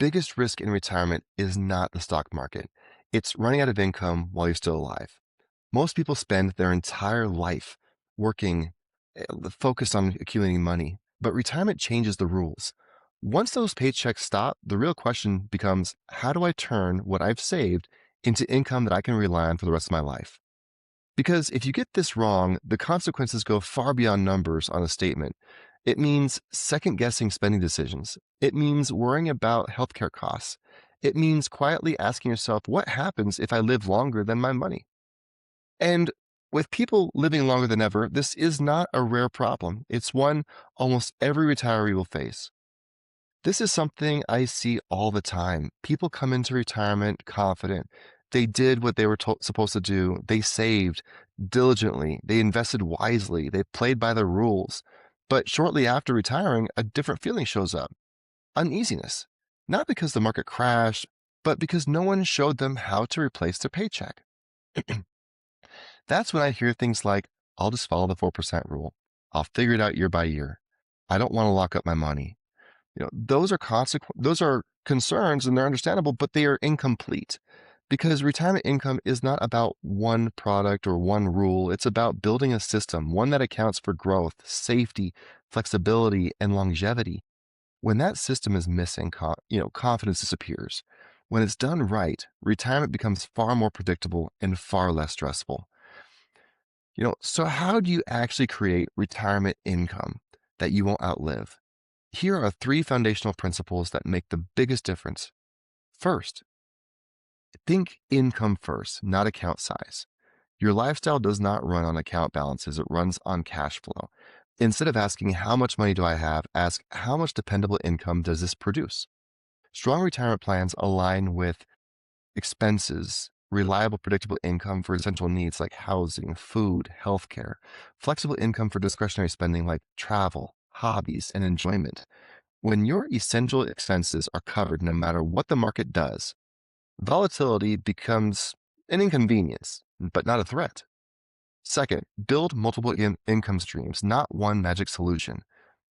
biggest risk in retirement is not the stock market. It's running out of income while you're still alive. Most people spend their entire life working, focused on accumulating money, but retirement changes the rules. Once those paychecks stop, the real question becomes, how do I turn what I've saved into income that I can rely on for the rest of my life? Because if you get this wrong, the consequences go far beyond numbers on a statement. It means second guessing spending decisions. It means worrying about healthcare costs. It means quietly asking yourself, what happens if I live longer than my money? And with people living longer than ever, this is not a rare problem. It's one almost every retiree will face. This is something I see all the time. People come into retirement confident. They did what they were supposed to do. They saved diligently. They invested wisely. They played by the rules. But shortly after retiring, a different feeling shows up: uneasiness. Not because the market crashed, but because no one showed them how to replace their paycheck. That's when I hear things like, I'll just follow the 4% rule. I'll figure it out year by year. I don't want to lock up my money. Those are concerns and they're understandable, but they are incomplete because retirement income is not about one product or one rule. It's about building a system, one that accounts for growth, safety, flexibility, and longevity. When that system is missing, confidence disappears. When it's done right, retirement becomes far more predictable and far less stressful. So how do you actually create retirement income that you won't outlive? Here are three foundational principles that make the biggest difference. First, think income first, not account size. Your lifestyle does not run on account balances, it runs on cash flow. Instead of asking, how much money do I have? Ask, how much dependable income does this produce? Strong retirement plans align with expenses, reliable, predictable income for essential needs like housing, food, healthcare, flexible income for discretionary spending like travel, hobbies, and enjoyment. When your essential expenses are covered no matter what the market does, volatility becomes an inconvenience, but not a threat. Second, build multiple income streams, not one magic solution.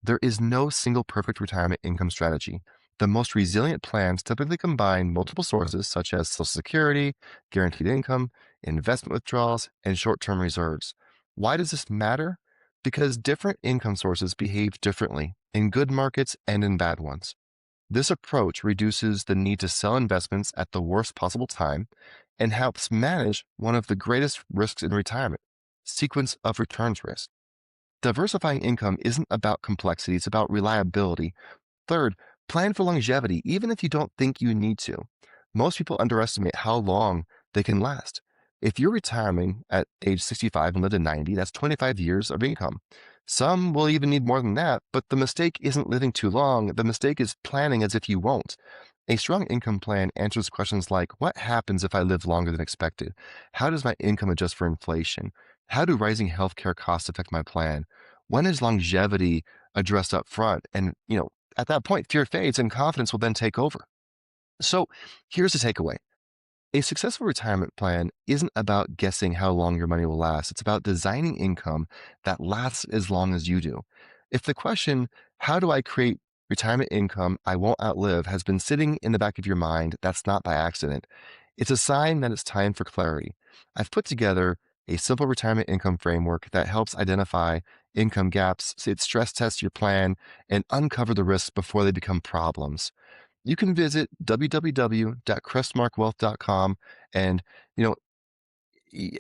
There is no single perfect retirement income strategy. The most resilient plans typically combine multiple sources such as Social Security, guaranteed income, investment withdrawals, and short-term reserves. Why does this matter? Because different income sources behave differently in good markets and in bad ones. This approach reduces the need to sell investments at the worst possible time and helps manage one of the greatest risks in retirement: sequence of returns risk. Diversifying income isn't about complexity, it's about reliability. Third, plan for longevity, even if you don't think you need to. Most people underestimate how long they can last. If you're retiring at age 65 and live to 90, that's 25 years of income. Some will even need more than that, but the mistake isn't living too long. The mistake is planning as if you won't. A strong income plan answers questions like, what happens if I live longer than expected? How does my income adjust for inflation? How do rising healthcare costs affect my plan? When is longevity addressed up front? And, at that point, fear fades and confidence will then take over. So here's the takeaway. A successful retirement plan isn't about guessing how long your money will last. It's about designing income that lasts as long as you do. If the question, how do I create retirement income I won't outlive, has been sitting in the back of your mind, that's not by accident. It's a sign that it's time for clarity. I've put together a simple retirement income framework that helps identify income gaps, it stress tests your plan, and uncover the risks before they become problems. You can visit www.crestmarkwealth.com. And, you know,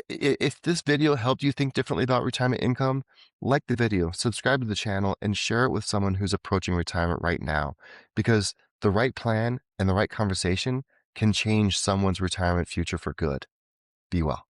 if this video helped you think differently about retirement income, like the video, subscribe to the channel, and share it with someone who's approaching retirement right now. Because the right plan and the right conversation can change someone's retirement future for good. Be well.